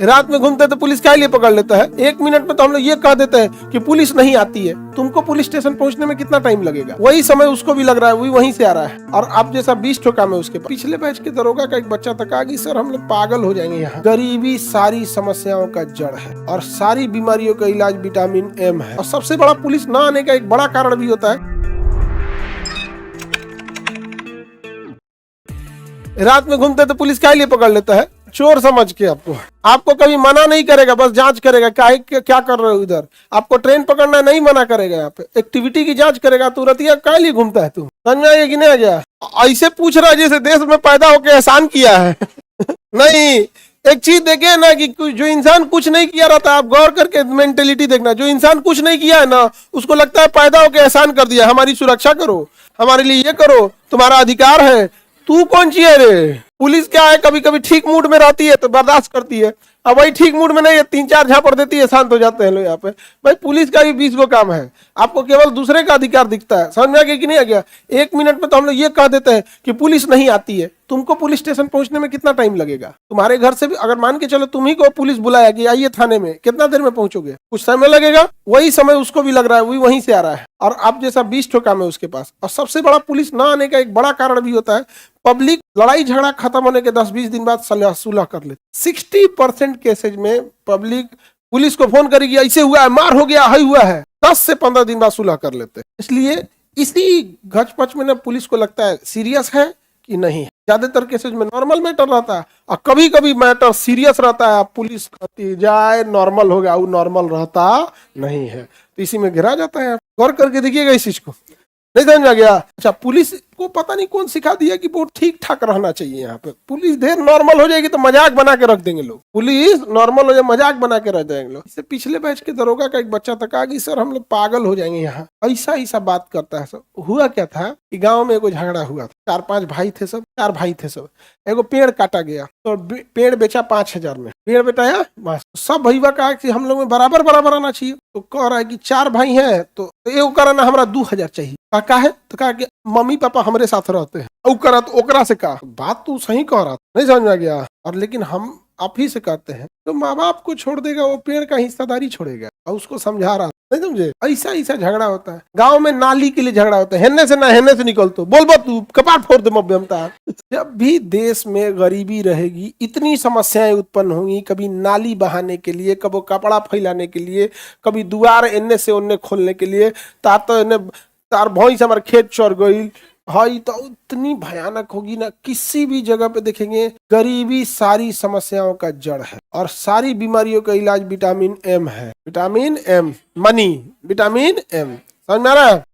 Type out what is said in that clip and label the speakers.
Speaker 1: रात में घूमते तो पुलिस क्या लिए पकड़ लेता है? 1 मिनट में तो हम लोग ये कह देते हैं कि पुलिस नहीं आती है। तुमको पुलिस स्टेशन पहुंचने में कितना टाइम लगेगा? वही समय उसको भी लग रहा है, वही वहीं से आ रहा है। और आप जैसा 20 ठो काम है उसके पास। पिछले बैच के दरोगा का एक बच्चा तक आ गई, सर हम लोग पागल हो जाएंगे यहाँ। गरीबी सारी समस्याओं का जड़ है और सारी बीमारियों का इलाज विटामिन एम है। और सबसे बड़ा पुलिस न आने का एक बड़ा कारण भी होता है, रात में घूमते तो पुलिस क्या लिए पकड़ लेता है? चोर समझ के। आपको कभी मना नहीं करेगा, बस जांच करेगा क्या कर रहे हो इधर। आपको ट्रेन पकड़ना नहीं मना करेगा, यहाँ पे एक्टिविटी की जांच करेगा। तुरंत क्या लिए घूमता है तू? समझ में आएगा कि नहीं आ गया? ऐसे पूछ रहा है जैसे देश में पैदा होकर एहसान किया है। नहीं, एक चीज देखे ना कि जो इंसान कुछ नहीं किया रहता, आप गौर करके मेंटेलिटी देखना। जो इंसान कुछ नहीं किया है ना, उसको लगता है पैदा होकर एहसान कर दिया, हमारी सुरक्षा करो, हमारे लिए ये करो, तुम्हारा अधिकार है। तू कौन ची है रे? पुलिस क्या है, कभी कभी ठीक मूड में रहती है तो बर्दाश्त करती है, अब वही ठीक मूड में नहीं है, 3-4 झापड़ देती है, शांत हो जाते हैं लोग यहाँ पे। भाई पुलिस का भी 20 गो काम है, आपको केवल दूसरे का अधिकार दिखता है। समझ में आ गया कि नहीं आ गया? 1 मिनट में तो हम लोग ये कह देते हैं कि पुलिस नहीं आती है। तुमको पुलिस स्टेशन पहुंचने में कितना टाइम लगेगा? तुम्हारे घर से भी अगर मान के चलो तुम ही को पुलिस बुलाया कि आइए थाने में, कितना देर में पहुंचोगे? कुछ समय लगेगा, वही समय उसको भी लग रहा है, वही वहीं से आ रहा है। और आप जैसा 20 ठो काम है उसके पास। और सबसे बड़ा पुलिस न आने का एक बड़ा कारण भी होता है, पब्लिक लड़ाई झगड़ा खत्म होने के 10-20 दिन बाद सुलह कर ले। 60% केसेज में पब्लिक पुलिस को फोन करेगी, ऐसे हुआ है, मार हो गया, है हुआ है, 10 से 15 दिन बाद सुलह कर लेते हैं। इसलिए इसी घचपच में ना पुलिस को लगता है सीरियस है कि नहीं। ज्यादातर केसेज में नॉर्मल मैटर रहता है और कभी कभी मैटर सीरियस रहता है, पुलिस कहती जाए नॉर्मल हो गया, वो नॉर्मल रहता नहीं है, तो इसी में घिरा जाता है। गौर करके देखिएगा इस चीज को, नहीं समझ में गया? अच्छा, पुलिस को पता नहीं कौन सिखा दिया कि बहुत ठीक ठाक रहना चाहिए। यहाँ पे पुलिस ढेर नॉर्मल हो जाएगी तो मजाक बना के रख देंगे लोग। पुलिस नॉर्मल हो जाए, मजाक बना के रख देंगे लोग। इससे पिछले बैच के दरोगा का एक बच्चा तक आ गई, सर हम लोग पागल हो जाएंगे यहाँ। ऐसा बात करता है सब। हुआ क्या था कि गाँव में एगो झगड़ा हुआ था, 4-5 भाई थे सब, 4 भाई थे सब। एगो पेड़ काटा गया तो पेड़ बेचा 5000 में, पेड़ बेटाया बस। सब भैया कहा कि हम लोग में बराबर आना चाहिए। तो कह रहा है कि 4 भाई हैं तो एगो कराना हमरा 2000 चाहिए। का है? तो कहा कि मम्मी पापा हमारे साथ रहते हैं। औ ओकरा से कहा, बात तू सही कह रहा, नहीं समझ में आ गया? और लेकिन हम आप ही से कहते हैं तो माँ बाप को छोड़ देगा, वो पेड़ का हिस्सेदारी छोड़ेगा। और उसको समझा रहा, नहीं समझे? ऐसा झगड़ा होता है। गांव में नाली के लिए झगड़ा होता है, हेन्ने से ना हेन्ने से निकल तो बोल तू कपाट फोड़ दे मब्यमता। जब भी देश में गरीबी रहेगी, इतनी समस्याएं उत्पन्न होंगी, कभी नाली बहाने के लिए, कभी कपड़ा फैलाने के लिए, कभी दुआर एन्ने से ओन्ने खोलने के लिए, तार भैंस हमारे खेत चढ़ गई है, तो इतनी भयानक होगी ना। किसी भी जगह पे देखेंगे, गरीबी सारी समस्याओं का जड़ है और सारी बीमारियों का इलाज विटामिन एम है। Vitamin M, money, vitamin M. समझ में आ रहा है?